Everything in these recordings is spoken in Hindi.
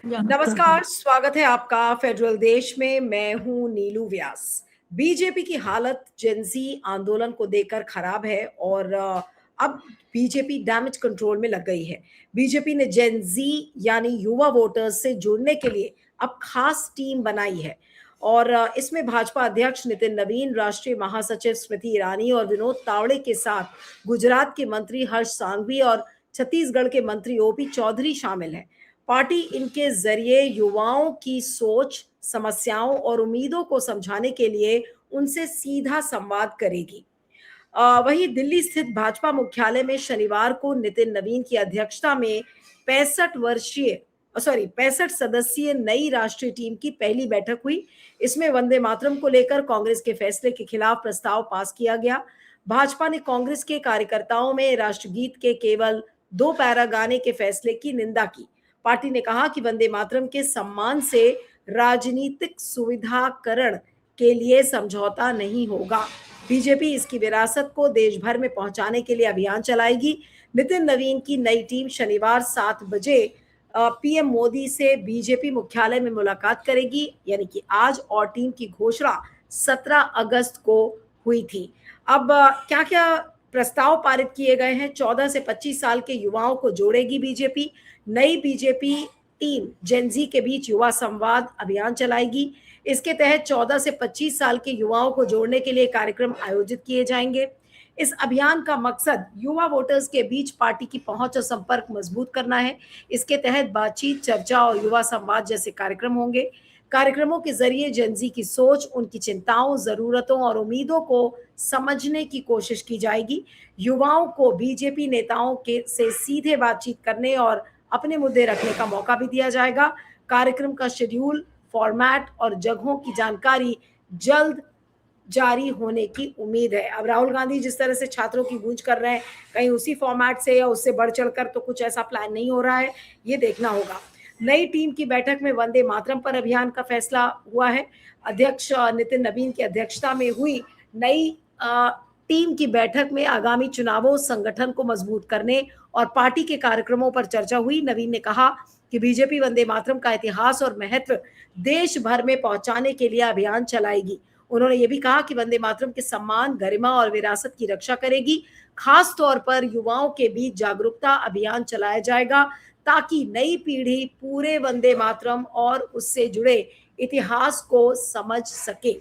नमस्कार, स्वागत है आपका फेडरल देश में। मैं हूं नीलू व्यास। बीजेपी की हालत जेनजी आंदोलन को देखकर खराब है और अब बीजेपी डैमेज कंट्रोल में लग गई है। बीजेपी ने जेनजी यानी युवा वोटर्स से जुड़ने के लिए अब खास टीम बनाई है और इसमें भाजपा अध्यक्ष नितिन नवीन, राष्ट्रीय महासचिव स्मृति ईरानी और विनोद तावड़े के साथ गुजरात के मंत्री हर्ष सांघवी और छत्तीसगढ़ के मंत्री ओपी चौधरी शामिल हैं। पार्टी इनके जरिए युवाओं की सोच, समस्याओं और उम्मीदों को समझाने के लिए उनसे सीधा संवाद करेगी। वहीं दिल्ली स्थित भाजपा मुख्यालय में शनिवार को नितिन नवीन की अध्यक्षता में 65 सदस्यीय नई राष्ट्रीय टीम की पहली बैठक हुई। इसमें वंदे मातरम को लेकर कांग्रेस के फैसले के खिलाफ प्रस्ताव पास किया गया। भाजपा ने कांग्रेस के कार्यकर्ताओं में राष्ट्रगीत के केवल 2 पैरा गाने के फैसले की निंदा की। पार्टी ने कहा कि वंदे मातरम के सम्मान से राजनीतिक सुविधाकरण के लिए समझौता नहीं होगा। बीजेपी इसकी विरासत को देश भर में पहुंचाने के लिए अभियान चलाएगी। नितिन नवीन की नई टीम शनिवार 7 बजे पीएम मोदी से बीजेपी मुख्यालय में मुलाकात करेगी, यानी कि आज, और टीम की घोषणा 17 अगस्त को हुई थी। अब क्या क्या प्रस्ताव पारित किए गए हैं? 14 से 25 साल के युवाओं को जोड़ेगी बीजेपी। नई बीजेपी टीम जेनजी के बीच युवा संवाद अभियान चलाएगी। इसके तहत 14 से 25 साल के युवाओं को जोड़ने के लिए कार्यक्रम आयोजित किए जाएंगे। इस अभियान का मकसद युवा वोटर्स के बीच पार्टी की पहुंच और संपर्क मजबूत करना है। इसके तहत बातचीत, चर्चा और युवा संवाद जैसे कार्यक्रम होंगे। कार्यक्रमों के जरिए जेनजी की सोच, उनकी चिंताओं, जरूरतों और उम्मीदों को समझने की कोशिश की जाएगी। युवाओं को बीजेपी नेताओं के से सीधे बातचीत करने और अपने मुद्दे रखने का मौका भी दिया जाएगा। कार्यक्रम का शेड्यूल, फॉर्मेट और जगहों की जानकारी जल्द जारी होने की उम्मीद है। अब राहुल गांधी जिस तरह से छात्रों की गूंज कर रहे हैं, कहीं उसी फॉर्मेट से या उससे बढ़ चढ़कर तो कुछ ऐसा प्लान नहीं हो रहा है, ये देखना होगा। नई टीम की बैठक में वंदे मातरम पर अभियान का फैसला हुआ है। अध्यक्ष नितिन नवीन की अध्यक्षता में हुई नई टीम की बैठक में आगामी चुनावों, संगठन को मजबूत करने और पार्टी के कार्यक्रमों पर चर्चा हुई। नवीन ने कहा कि बीजेपी वंदे मातरम का इतिहास और महत्व देश भर में पहुंचाने के लिए अभियान चलाएगी। उन्होंने ये भी कहा कि वंदे मातरम के सम्मान, गरिमा और विरासत की रक्षा करेगी। खास तौर पर युवाओं के बीच जागरूकता अभियान चलाया जाएगा ताकि नई पीढ़ी पूरे वंदे मातरम और उससे जुड़े इतिहास को समझ सके।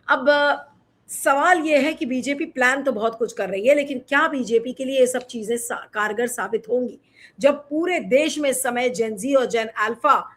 अब सवाल यह है कि बीजेपी प्लान तो बहुत कुछ कर रही है, लेकिन क्या बीजेपी के लिए ये सब चीजें कारगर साबित होंगी? जब पूरे देश में इस समय जेनजी और जेन अल्फा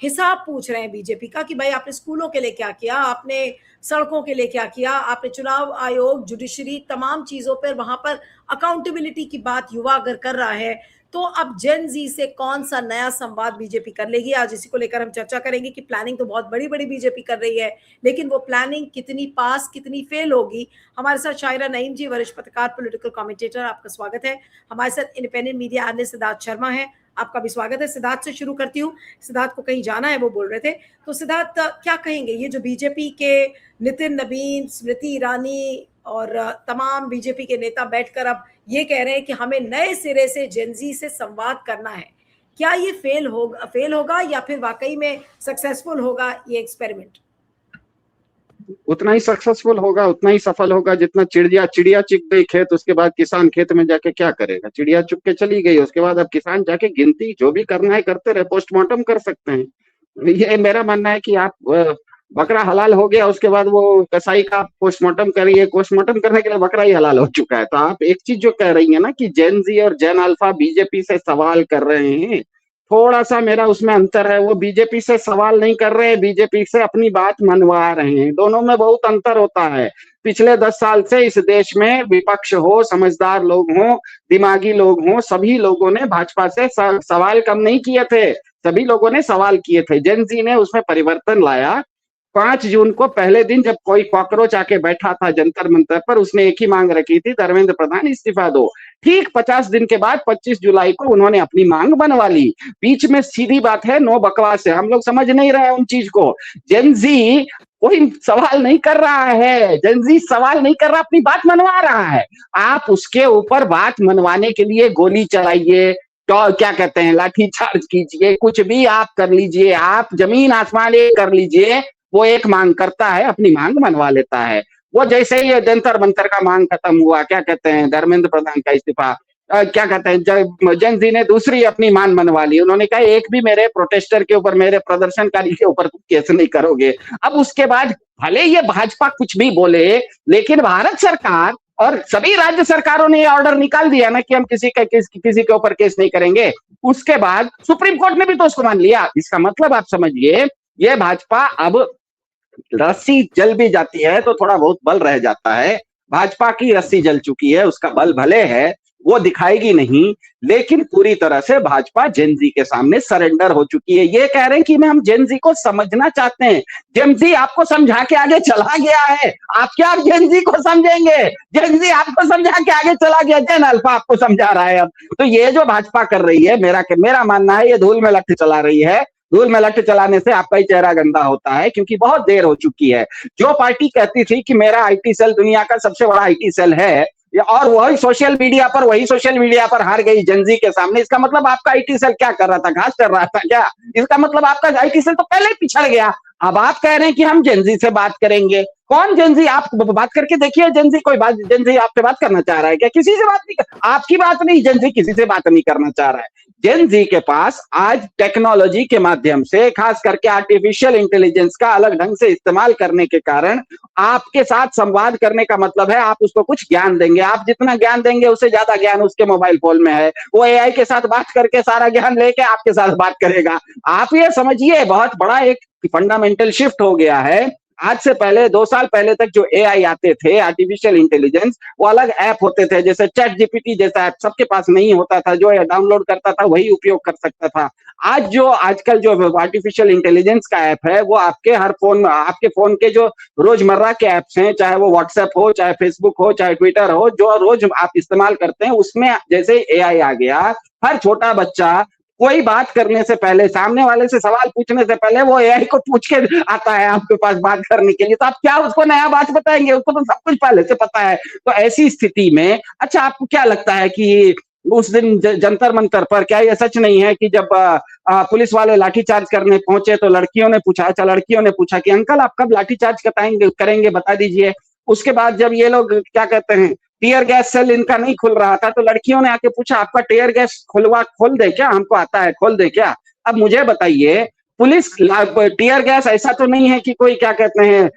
हिसाब पूछ रहे हैं बीजेपी का कि भाई आपने स्कूलों के लिए क्या किया, आपने सड़कों के लिए क्या किया, आपने चुनाव आयोग, जुडिशरी, तमाम चीजों पर वहां पर अकाउंटेबिलिटी की बात युवा अगर कर रहा है, तो अब जेन जी से कौन सा नया संवाद बीजेपी कर लेगी? आज इसी को लेकर हम चर्चा करेंगे कि प्लानिंग तो बहुत बड़ी बड़ी बीजेपी कर रही है, लेकिन वो प्लानिंग कितनी पास, कितनी फेल होगी। हमारे साथ शायरा नईम जी, वरिष्ठ पत्रकार, पॉलिटिकल कमेंटेटर, आपका स्वागत है। हमारे साथ independent media analyst Siddharth Sharma है, आपका भी स्वागत है। सिद्धार्थ से शुरू करती हूँ। सिद्धार्थ को कहीं जाना है, वो बोल रहे थे, तो सिद्धार्थ क्या कहेंगे? ये जो बीजेपी के नितिन नवीन, स्मृति ईरानी और तमाम बीजेपी के नेता बैठकर अब ये कह रहे हैं कि हमें नए सिरे से जेनजी से संवाद करना है, क्या ये फेल होगा या फिर वाकई में सक्सेसफुल होगा ये एक्सपेरिमेंट? उतना ही सक्सेसफुल होगा, उतना ही सफल होगा जितना चिड़िया चुग गई खेत, उसके बाद किसान खेत में जाके क्या करेगा? चिड़िया चुग के चली गई, उसके बाद अब किसान जाके गिनती जो भी करना है करते रहे, पोस्टमार्टम कर सकते हैं। ये मेरा मानना है कि आप बकरा हलाल हो गया, उसके बाद वो कसाई का पोस्टमार्टम करिए, पोस्टमार्टम करने के लिए बकरा ही हलाल हो चुका है। तो आप एक चीज जो कह रही है ना कि जेन जी और जेन अल्फा बीजेपी से सवाल कर रहे हैं, थोड़ा सा मेरा उसमें अंतर है। वो बीजेपी से सवाल नहीं कर रहे हैं, बीजेपी से अपनी बात मनवा रहे हैं। दोनों में बहुत अंतर होता है। पिछले 10 साल से इस देश में विपक्ष हो, समझदार लोग हो, दिमागी लोग हो, सभी लोगों ने भाजपा से सवाल कम नहीं किए थे, सभी लोगों ने सवाल किए थे। जेन जी ने उसमें परिवर्तन लाया। 5 जून को पहले दिन जब कोई कॉकरोच आके बैठा था जंतर मंतर पर, उसने एक ही मांग रखी थी, धर्मेंद्र प्रधान इस्तीफा दो। ठीक 50 दिन के बाद 25 जुलाई को उन्होंने अपनी मांग बनवा ली। बीच में सीधी बात है, नो बकवास है, हम लोग समझ नहीं रहे उन चीज को। जेनजी कोई सवाल नहीं कर रहा है, जेनजी सवाल नहीं कर रहा, अपनी बात मनवा रहा है। आप उसके ऊपर बात मनवाने के लिए गोली चलाइए, तो क्या कहते हैं, लाठी चार्ज कीजिए, कुछ भी आप कर लीजिए, आप जमीन आसमान एक कर लीजिए, वो एक मांग करता है, अपनी मांग मनवा लेता है। वो जैसे ही जंतर मंतर का मांग खत्म हुआ, क्या कहते हैं, धर्मेंद्र प्रधान का इस्तीफा, क्या कहते हैं, जेन जी ने दूसरी अपनी मांग मनवा ली। उन्होंने कहा एक भी मेरे प्रोटेस्टर के ऊपर, मेरे प्रदर्शनकारी के ऊपर केस नहीं करोगे। अब उसके बाद भले ये भाजपा कुछ भी बोले, लेकिन भारत सरकार और सभी राज्य सरकारों ने ये ऑर्डर निकाल दिया ना कि हम किसी के ऊपर केस नहीं करेंगे। उसके बाद सुप्रीम कोर्ट ने भी तो उसको मान लिया। इसका मतलब आप समझिए, ये भाजपा अब रस्सी जल भी जाती है तो थोड़ा बहुत बल रह जाता है। भाजपा की रस्सी जल चुकी है, उसका बल भले है, वो दिखाएगी नहीं, लेकिन पूरी तरह से भाजपा जेन जी के सामने सरेंडर हो चुकी है। ये कह रहे हैं कि हम जेन जी को समझना चाहते हैं। जेन जी आपको समझा के आगे चला गया है, आप क्या जेन जी को समझेंगे? जेन जी आपको समझा के आगे चला गया, जेन अल्फा आपको समझा रहा है अब। तो ये जो भाजपा कर रही है, मेरा मानना है, ये धूल में लट्ठ चला रही है। धूल में लट्ठ चलाने से आपका ही चेहरा गंदा होता है, क्योंकि बहुत देर हो चुकी है। जो पार्टी कहती थी कि मेरा आईटी सेल दुनिया का सबसे बड़ा आईटी सेल है, और वही सोशल मीडिया पर हार गई जेन जी के सामने, इसका मतलब आपका आईटी सेल क्या कर रहा था? घास कर रहा था क्या? इसका मतलब आपका आईटी सेल तो पहले ही पिछड़ गया। अब आप कह रहे हैं कि हम जेन जी से बात करेंगे। कौन जेन जी? आप बात करके देखिए, जेन जी कोई बात, जेन जी आपसे बात करना चाह रहा है क्या? किसी से बात नहीं आपकी बात नहीं, जेन जी किसी से बात नहीं करना चाह रहा है। जेन जी के पास आज टेक्नोलॉजी के माध्यम से, खास करके आर्टिफिशियल इंटेलिजेंस का अलग ढंग से इस्तेमाल करने के कारण, आपके साथ संवाद करने का मतलब है आप उसको कुछ ज्ञान देंगे। आप जितना ज्ञान देंगे उससे ज्यादा ज्ञान उसके मोबाइल फोन में है। वो एआई के साथ बात करके सारा ज्ञान लेके आपके साथ बात करेगा। आप ये समझिए, बहुत बड़ा एक फंडामेंटल शिफ्ट हो गया है। आज से पहले 2 साल पहले तक जो एआई आते थे, आर्टिफिशियल इंटेलिजेंस, वो अलग ऐप होते थे, जैसे चैट जीपीटी जैसा ऐप सबके पास नहीं होता था। जो डाउनलोड करता था वही उपयोग कर सकता था। आजकल जो आर्टिफिशियल इंटेलिजेंस का ऐप है, वो आपके हर फोन, आपके फोन के जो रोजमर्रा के ऐप्स हैं, चाहे वो व्हाट्सएप हो, चाहे फेसबुक हो, चाहे ट्विटर हो, जो रोज आप इस्तेमाल करते हैं, उसमें जैसे एआई आ गया, हर छोटा बच्चा कोई बात करने से पहले, सामने वाले से सवाल पूछने से पहले, वो एआई को पूछ के आता है आपके पास बात करने के लिए। तो आप क्या उसको नया बात बताएंगे? उसको तो सब कुछ पहले से पता है। तो ऐसी स्थिति में, अच्छा, आपको क्या लगता है कि उस दिन जंतर मंतर पर, क्या ये सच नहीं है कि जब पुलिस वाले लाठीचार्ज करने पहुंचे तो लड़कियों ने पूछा कि अंकल आप कब लाठीचार्ज करेंगे, बता दीजिए। उसके बाद जब ये लोग, क्या कहते हैं, टीयर गैस सेल इनका नहीं खुल रहा था, तो लड़कियों ने आके पूछा आपका टीयर गैस खोल दे क्या? हमको आता है, खोल दे क्या? अब मुझे बताइए, पुलिस टीयर गैस ऐसा तो नहीं है कि कोई, क्या कहते हैं,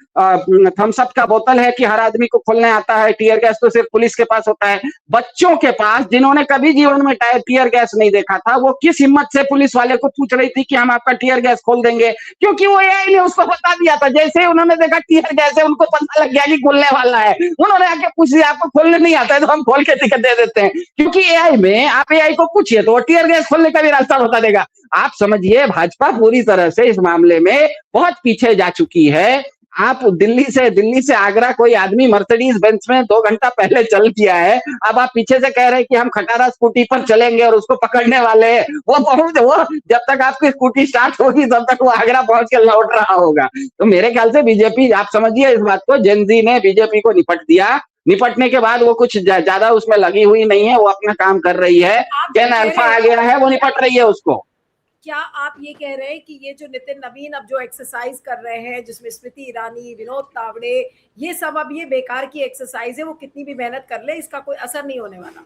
थम्स अप का बोतल है कि हर आदमी को खोलने आता है। टीयर गैस तो सिर्फ पुलिस के पास होता है। बच्चों के पास, जिन्होंने कभी जीवन में टीयर गैस नहीं देखा था, वो किस हिम्मत से पुलिस वाले को पूछ रही थी कि हम आपका टीयर गैस खोल देंगे? क्योंकि वो एआई ने उसको बता दिया था। जैसे ही उन्होंने देखा टीयर गैस है, उनको पता लग गया कि खुलने वाला है। उन्होंने आके पूछ दिया आपको खोलने नहीं आता है, तो हम खोल के टिकट दे देते हैं। क्योंकि एआई में, आप एआई को पूछिए तो वो टीयर गैस खोलने का भी रास्ता बता देगा। आप समझिए, भाजपा पूरी तरह से इस मामले में बहुत पीछे जा चुकी है। आप दिल्ली से आगरा कोई आदमी मर्सिडीज बेंज में 2 घंटा पहले चल किया है। अब आप पीछे से कह रहे हैं कि हम खटारा स्कूटी पर चलेंगे और उसको पकड़ने वाले हैं। वो जब तक आपकी स्कूटी स्टार्ट होगी तब तक वो आगरा पहुंच के लौट रहा होगा। तो मेरे ख्याल से बीजेपी, आप समझिए इस बात को, जेन जी ने बीजेपी को निपट दिया। निपटने के बाद वो कुछ ज्यादा उसमें लगी हुई नहीं है, वो अपना काम कर रही है। जेन अल्फा आ गया है, वो निपट रही है उसको। क्या आप ये कह रहे हैं कि ये जो नितिन नवीन अब जो एक्सरसाइज कर रहे हैं, जिसमें स्मृति ईरानी, विनोद तावड़े, ये सब अब ये बेकार की एक्सरसाइज है, वो कितनी भी मेहनत कर ले इसका कोई असर नहीं होने वाला?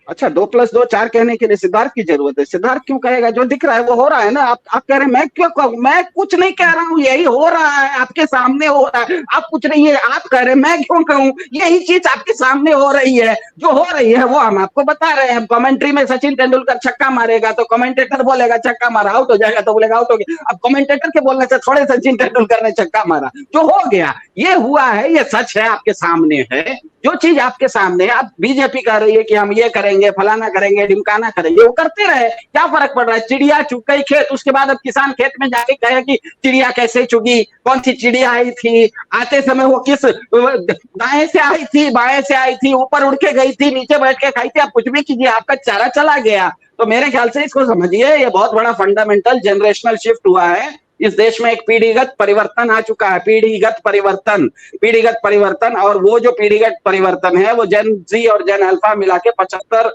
अच्छा, 2+2 4 कहने के लिए सिद्धार्थ की जरूरत है? सिद्धार्थ क्यों कहेगा? जो दिख रहा है वो हो रहा है ना। आप कह रहे हैं मैं क्यों कहूं? मैं कुछ नहीं कह रहा हूं, यही हो रहा है, आपके सामने हो रहा है। आप कुछ नहीं है, आप कह रहे हैं मैं क्यों कहूं? यही चीज आपके सामने हो रही है। जो हो रही है वो हम आपको बता रहे हैं। कमेंट्री में सचिन तेंदुलकर छक्का मारेगा तो कमेंटेटर बोलेगा छक्का मारा, आउट हो जाएगा तो बोलेगा आउट हो गया। अब कमेंटेटर के बोलने से थोड़े सचिन तेंदुलकर ने छक्का मारा, जो हो गया ये हुआ है, ये सच है, आपके सामने है। जो चीज आपके सामने है, अब बीजेपी कह रही है कि हम ये करेंगे, फलाना करेंगे, ढिमकाना करेंगे, वो करते रहे, क्या फर्क पड़ रहा है? चिड़िया चुग गई खेत, उसके बाद अब किसान खेत में जाके कहे कि चिड़िया कैसे चुगी, कौन सी चिड़िया आई थी, आते समय वो किस दाएं से आई थी, बाएं से आई थी, ऊपर उड़ के गई थी, नीचे बैठ के खाई थी, आप कुछ भी कीजिए, आपका चारा चला गया। तो मेरे ख्याल से इसको समझिए, ये बहुत बड़ा फंडामेंटल जनरेशनल शिफ्ट हुआ है। इस देश में एक पीढ़ीगत परिवर्तन आ चुका है, पीढ़ीगत परिवर्तन। और वो जो पीढ़ीगत परिवर्तन है, वो जेन जी और जेन अल्फा मिला के 75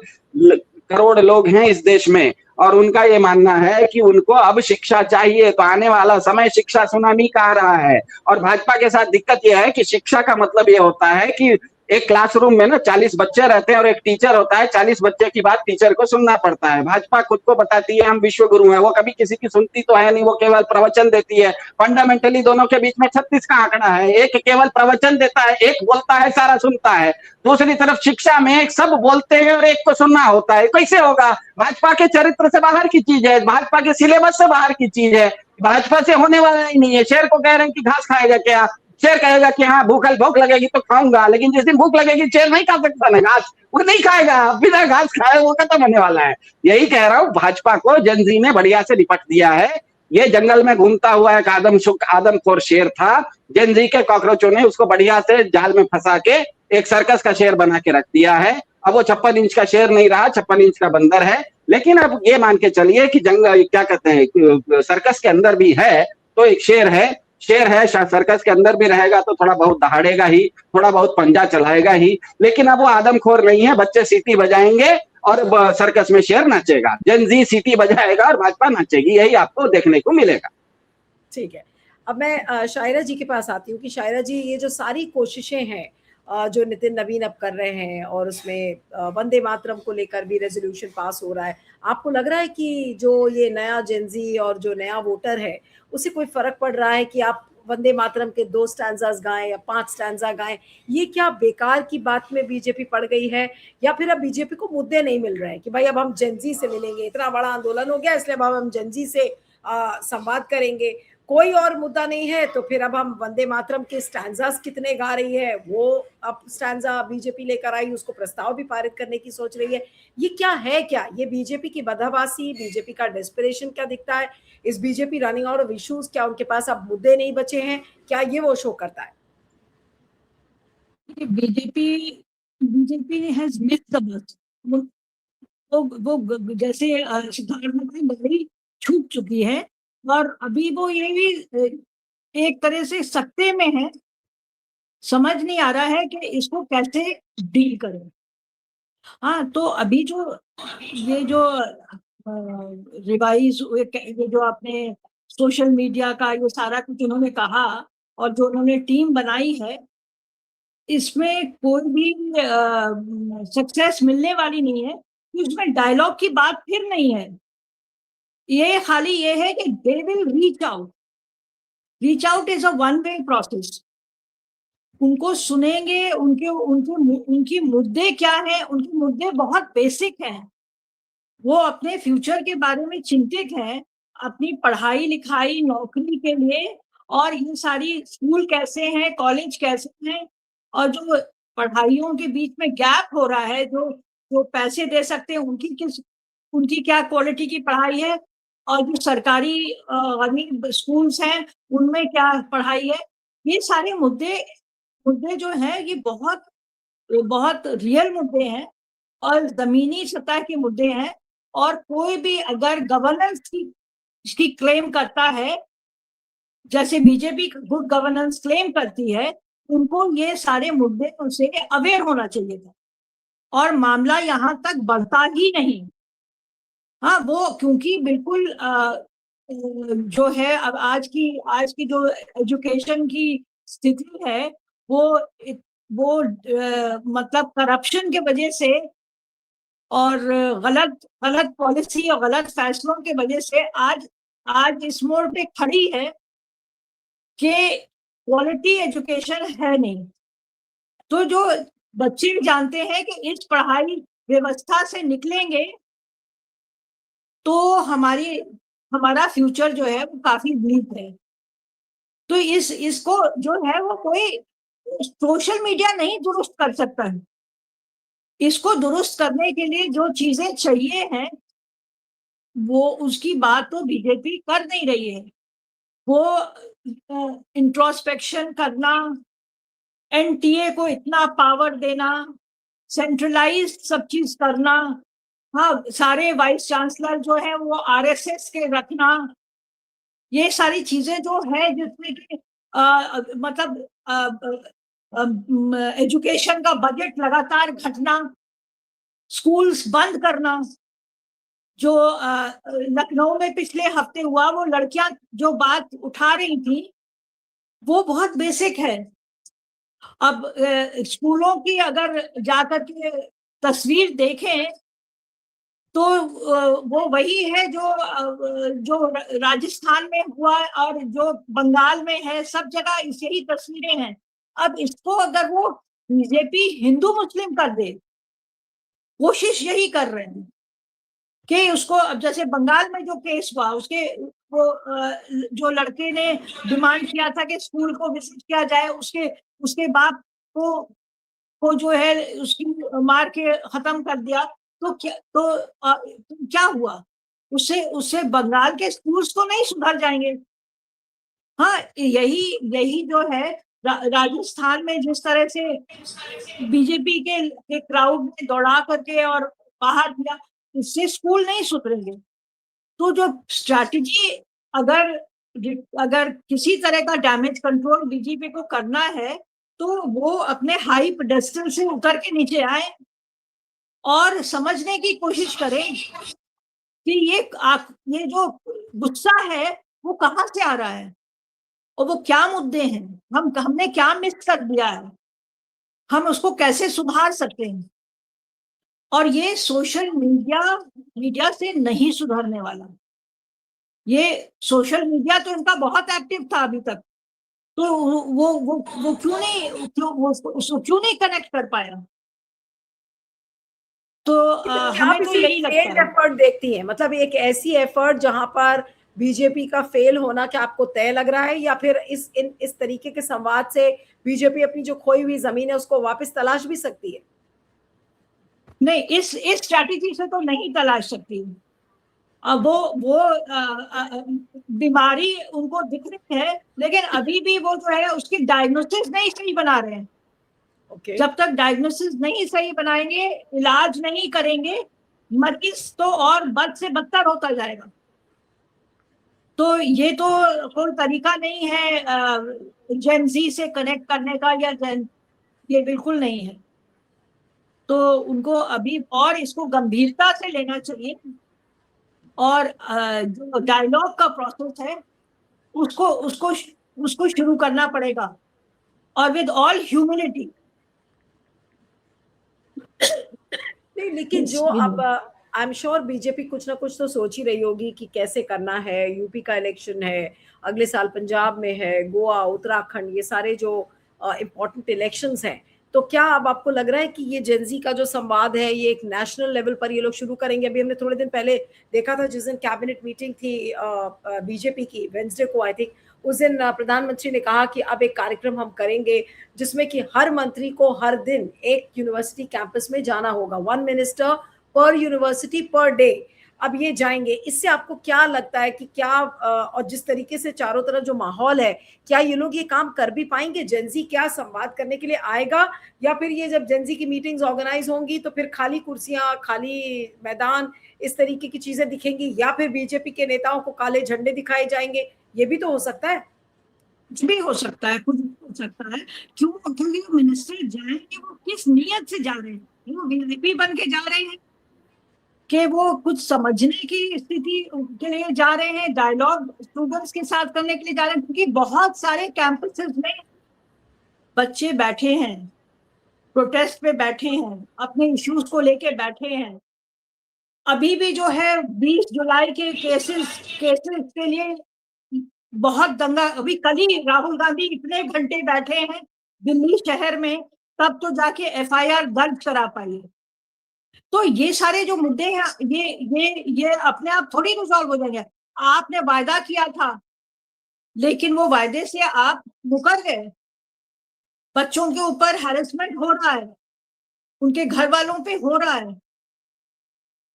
करोड़ लोग हैं इस देश में और उनका ये मानना है कि उनको अब शिक्षा चाहिए, तो आने वाला समय शिक्षा सुनामी का आ रहा है। और भाजपा के साथ दिक्कत यह है कि शिक्षा का मतलब ये होता है कि एक क्लासरूम में ना 40 बच्चे रहते हैं और एक टीचर होता है, 40 बच्चे की बात टीचर को सुनना पड़ता है। भाजपा खुद को बताती है हम विश्व गुरु हैं, वो कभी किसी की सुनती तो है नहीं, वो केवल प्रवचन देती है। फंडामेंटली दोनों के बीच में 36 का आंकड़ा है, एक केवल प्रवचन देता है, एक बोलता है सारा सुनता है। दूसरी तरफ शिक्षा में एक सब बोलते हैं और एक को सुनना होता है, कैसे होगा? भाजपा के चरित्र से बाहर की चीज है, भाजपा के सिलेबस से बाहर की चीज है, भाजपा से होने वाला ही नहीं है। शेर को कह रहे हैं कि घास खाएगा क्या? शेर कहेगा कि हाँ भूख लगेगी तो खाऊंगा, लेकिन जिस दिन भूख लगेगी शेर नहीं खा सकता ना घास, वो नहीं खाएगा, बिना घास खाए वो खत्म होने वाला है। यही कह रहा हूँ, भाजपा को जनजी ने बढ़िया से निपट दिया है। ये जंगल में घूमता हुआ एक आदमखोर शेर था, जनजी के कॉकरोचों ने उसको बढ़िया से जाल में फंसा के एक सर्कस का शेर बना के रख दिया है। अब वो 56 इंच का शेर नहीं रहा, 56 इंच का बंदर है। लेकिन अब ये मान के चलिए कि जंगल क्या कहते हैं, सर्कस के अंदर भी है तो एक शेर है, शेर है, सर्कस के अंदर भी रहेगा तो थोड़ा बहुत दहाड़ेगा ही, थोड़ा बहुत पंजा चलाएगा ही, लेकिन अब वो आदमखोर नहीं है। बच्चे सीटी बजाएंगे और सर्कस में शेर नाचेगा, जनजी सीटी बजाएगा और भाजपा नाचेगी, यही आपको देखने को मिलेगा। ठीक है, अब मैं शायरा जी के पास आती हूँ कि शायरा जी, ये जो सारी कोशिशें हैं जो नितिन नवीन अब कर रहे हैं और उसमें वंदे मातरम को लेकर भी रेजोल्यूशन पास हो रहा है, आपको लग रहा है कि जो ये नया जेनजी और जो नया वोटर है उसे कोई फर्क पड़ रहा है कि आप वंदे मातरम के 2 स्टैंजास गाएं या 5 स्टैंजा गाएं? ये क्या बेकार की बात में बीजेपी पड़ गई है, या फिर अब बीजेपी को मुद्दे नहीं मिल रहे हैं कि भाई अब हम जेनजी से मिलेंगे, इतना बड़ा आंदोलन हो गया इसलिए अब हम जेनजी से संवाद करेंगे, कोई और मुद्दा नहीं है तो फिर अब हम वंदे मातरम के स्टैंजास कितने गा रही है, वो अब स्टैंजा बीजेपी लेकर आई, उसको प्रस्ताव भी पारित करने की सोच रही है। ये क्या है, क्या ये बीजेपी की बदहवासी, बीजेपी का डेस्परेशन क्या दिखता है? इस BJP running out of issues, क्या उनके पास अब मुद्दे नहीं बचे हैं, क्या ये वो शो करता है? BJP BJP has missed the bus. वो जैसे सिद्धार्थ में गाड़ी छूट चुकी है और अभी वो ये भी एक तरह से सत्ते में है, समझ नहीं आ रहा है कि इसको कैसे डील करें। हाँ, तो अभी जो ये जो रिवाइज ये जो आपने सोशल मीडिया का ये सारा कुछ उन्होंने कहा और जो उन्होंने टीम बनाई है, इसमें कोई भी सक्सेस मिलने वाली नहीं है। उसमें डायलॉग की बात फिर नहीं है, ये खाली ये है कि they will reach out is a one way process. उनको सुनेंगे, उनकी मुद्दे क्या हैं, उनके मुद्दे बहुत बेसिक हैं। वो अपने फ्यूचर के बारे में चिंतित हैं, अपनी पढ़ाई लिखाई नौकरी के लिए, और ये सारी स्कूल कैसे हैं, कॉलेज कैसे हैं, और जो पढ़ाइयों के बीच में गैप हो रहा है, जो जो पैसे दे सकते हैं उनकी क्या क्वालिटी की पढ़ाई है, और जो सरकारी स्कूल्स हैं उनमें क्या पढ़ाई है। ये सारे मुद्दे जो हैं ये बहुत बहुत रियल मुद्दे हैं और जमीनी सतह के मुद्दे हैं। और कोई भी अगर गवर्नेंस की क्लेम करता है, जैसे बीजेपी गुड गवर्नेंस क्लेम करती है, उनको ये सारे मुद्दे उनसे अवेयर होना चाहिए था, और मामला यहाँ तक बढ़ता ही नहीं। हाँ, वो क्योंकि बिल्कुल जो है अब आज की जो एजुकेशन की स्थिति है, वो मतलब करप्शन के वजह से और गलत पॉलिसी और गलत फैसलों के वजह से आज इस मोड़ पे खड़ी है कि क्वालिटी एजुकेशन है नहीं। तो जो बच्चे भी जानते हैं कि इस पढ़ाई व्यवस्था से निकलेंगे तो हमारा फ्यूचर जो है वो काफी ब्लीक है। तो इसको जो है वो कोई सोशल मीडिया नहीं दुरुस्त कर सकता है। इसको दुरुस्त करने के लिए जो चीजें चाहिए हैं वो उसकी बात तो बीजेपी कर नहीं रही है। वो इंट्रोस्पेक्शन करना, एनटीए को इतना पावर देना, सेंट्रलाइज सब चीज करना, हाँ, सारे वाइस चांसलर जो है वो आरएसएस के रखना, ये सारी चीजें जो है जिसमें कि मतलब एजुकेशन का बजट लगातार घटना, स्कूल्स बंद करना, जो लखनऊ में पिछले हफ्ते हुआ, वो लड़कियां जो बात उठा रही थी वो बहुत बेसिक है। अब स्कूलों की अगर जाकर के तस्वीर देखें तो वो वही है जो राजस्थान में हुआ और जो बंगाल में है, सब जगह यही तस्वीरें हैं। अब इसको अगर वो बीजेपी हिंदू मुस्लिम कर दे, कोशिश यही कर रहे हैं कि उसको, अब जैसे बंगाल में जो केस हुआ उसके वो जो लड़के ने डिमांड किया था कि स्कूल को विजिट किया जाए, उसके बाप को जो है उसकी मार के खत्म कर दिया, तो क्या हुआ? उससे बंगाल के स्कूल्स तो नहीं सुधर जाएंगे। हाँ, यही जो है राजस्थान में जिस तरह से बीजेपी के क्राउड में दौड़ा करके और बाहर दिया, इससे स्कूल नहीं सुधरेंगे। तो जो स्ट्रैटेजी अगर किसी तरह का डैमेज कंट्रोल बीजेपी को करना है तो वो अपने हाई पेडेस्टल से उतर के नीचे आए और समझने की कोशिश करें कि ये जो गुस्सा है वो कहाँ से आ रहा है और वो क्या मुद्दे हैं, हमने क्या मिस कर दिया है, हम उसको कैसे सुधार सकते हैं। और ये सोशल मीडिया से नहीं सुधरने वाला। ये सोशल मीडिया तो इनका बहुत एक्टिव था अभी तक, तो वो क्यों नहीं कनेक्ट कर पाया? तो हमें तो यही लगता है। एफर्ट देखती हैं, मतलब एक ऐसी एफर्ट जहां पर बीजेपी का फेल होना क्या आपको तय लग रहा है, या फिर इस तरीके के संवाद से बीजेपी अपनी जो खोई हुई जमीन है उसको वापस तलाश भी सकती है? नहीं, इस स्ट्रैटेजी से तो नहीं तलाश सकती। वो बीमारी उनको दिख रही है, लेकिन अभी भी वो जो है उसकी डायग्नोसिस नहीं सही बना रहे हैं। Okay. जब तक डायग्नोसिस नहीं सही बनाएंगे, इलाज नहीं करेंगे, मरीज तो और बद से बदतर होता जाएगा। तो ये तो कोई तरीका नहीं है जेनजी से कनेक्ट करने का, ये बिल्कुल नहीं है। तो उनको अभी और इसको गंभीरता से लेना चाहिए और जो डायलॉग का प्रोसेस है उसको शुरू करना पड़ेगा और विद ऑल ह्यूमिलिटी। नहीं, लेकिन जो अब आई एम श्योर बीजेपी कुछ ना कुछ तो सोच ही रही होगी कि कैसे करना है। यूपी का इलेक्शन है, अगले साल पंजाब में है, गोवा, उत्तराखंड, ये सारे जो इम्पोर्टेंट इलेक्शंस हैं। तो क्या अब आपको लग रहा है कि ये जेनजी का जो संवाद है ये एक नेशनल लेवल पर ये लोग शुरू करेंगे? अभी हमने थोड़े दिन पहले देखा था, जिस दिन कैबिनेट मीटिंग थी बीजेपी की, वेंसडे को आई थिंक, उस दिन प्रधानमंत्री ने कहा कि अब एक कार्यक्रम हम करेंगे जिसमें कि हर मंत्री को हर दिन एक यूनिवर्सिटी कैंपस में जाना होगा, 1 मिनिस्टर पर यूनिवर्सिटी पर डे। अब ये जाएंगे, इससे आपको क्या लगता है कि क्या और जिस तरीके से चारों तरफ जो माहौल है, क्या ये लोग ये काम कर भी पाएंगे? जेनजी क्या संवाद करने के लिए आएगा, या फिर ये जब जेनजी की मीटिंग्स ऑर्गेनाइज होंगी तो फिर खाली कुर्सियां, खाली मैदान, इस तरीके की चीजें दिखेंगी, या फिर बीजेपी के नेताओं को काले झंडे दिखाए जाएंगे? ये भी तो हो सकता है। कुछ भी हो सकता है, कुछ भी हो सकता है। क्योंकि मिनिस्टर जाएंगे वो किस नियत से जा रहे हैं? वो वीआईपी बन के जा रहे हैं कि वो कुछ समझने की स्थिति के लिए जा रहे हैं, डायलॉग स्टूडेंट्स के साथ करने के लिए जा रहे हैं? क्योंकि बहुत सारे कैंपसेस में बच्चे बैठे हैं, प्रोटेस्ट पे बैठे हैं, अपने इश्यूज को लेके बैठे हैं। अभी भी जो है 20 जुलाई के केसेस के लिए बहुत दंगा, अभी कल ही राहुल गांधी इतने घंटे बैठे हैं दिल्ली शहर में, तब तो जाके एफआईआर दर्ज करा पाई। तो ये सारे जो मुद्दे हैं ये अपने आप थोड़ी रिजॉल्व हो जाएंगे। आपने वायदा किया था लेकिन वो वायदे से आप मुकर गए। बच्चों के ऊपर हैरेसमेंट हो रहा है, उनके घर वालों पे हो रहा है।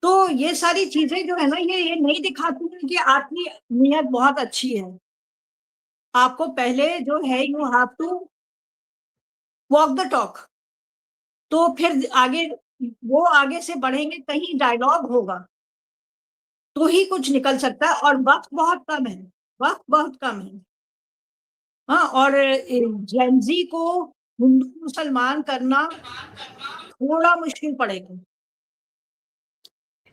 तो ये सारी चीजें जो है ना, ये नहीं दिखाती है कि आपकी नीयत बहुत अच्छी है। आपको पहले जो है you have to walk the talk, तो फिर आगे से बढ़ेंगे, कहीं डायलॉग होगा तो ही कुछ निकल सकता है। और वक्त बहुत कम है। हाँ, और जेनजी को हिंदू मुसलमान करना थोड़ा मुश्किल पड़ेगा।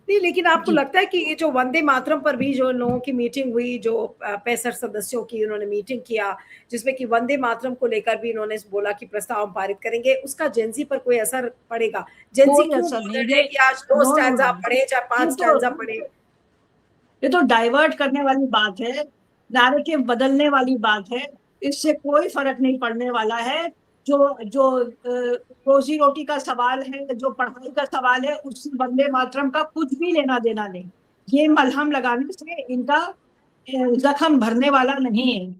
नहीं, लेकिन आपको जी। लगता है कि ये जो वंदे मातरम पर भी जो लोगों की मीटिंग हुई, जो 65 सदस्यों की उन्होंने मीटिंग किया, जिसमें कि वंदे मातरम को लेकर भी इन्होंने बोला कि प्रस्ताव हम पारित करेंगे, उसका जेनजी पर कोई असर पड़ेगा? जेनजी कोई क्यों असर नहीं, बोलते ये हैं कि आज 2 नो नो स्टैंजा नो, पढ़े, चाहे 5 ये स्टैंजा तो पढ़े? ये तो डाइवर्ट करने वाली बात है, नैरेटिव बदलने वाली बात है। इससे कोई फर्क नहीं पड़ने वाला है। जो जो रोजी रोटी का सवाल है, जो पढ़ाई का सवाल है, उससे वंदे मातरम का कुछ भी लेना देना नहीं। ये मलहम लगाने से इनका जख्म भरने वाला नहीं है।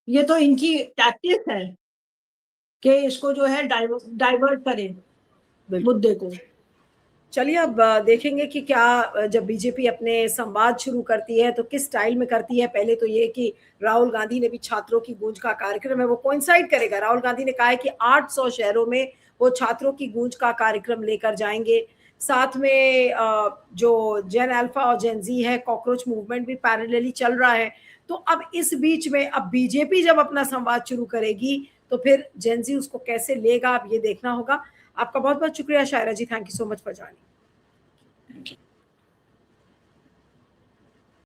ये तो इनकी टैक्टिस है कि इसको जो है डाइवर्ट करें बिल्कुल। मुद्दे को। चलिए, अब देखेंगे कि क्या जब बीजेपी अपने संवाद शुरू करती है तो किस स्टाइल में करती है। पहले तो ये कि राहुल गांधी ने भी छात्रों की गूंज का कार्यक्रम है वो कोइंसाइड करेगा। राहुल गांधी ने कहा है कि 800 शहरों में वो छात्रों की गूंज का कार्यक्रम लेकर जाएंगे। साथ में जो जेन अल्फा और जेन जी है, कॉकरोच मूवमेंट भी पैरेलली चल रहा है। तो अब इस बीच में अब बीजेपी जब अपना संवाद शुरू करेगी तो फिर जेन जी उसको कैसे लेगा, अब ये देखना होगा। आपका बहुत बहुत शुक्रिया Shayra ji, thank you so much for joining.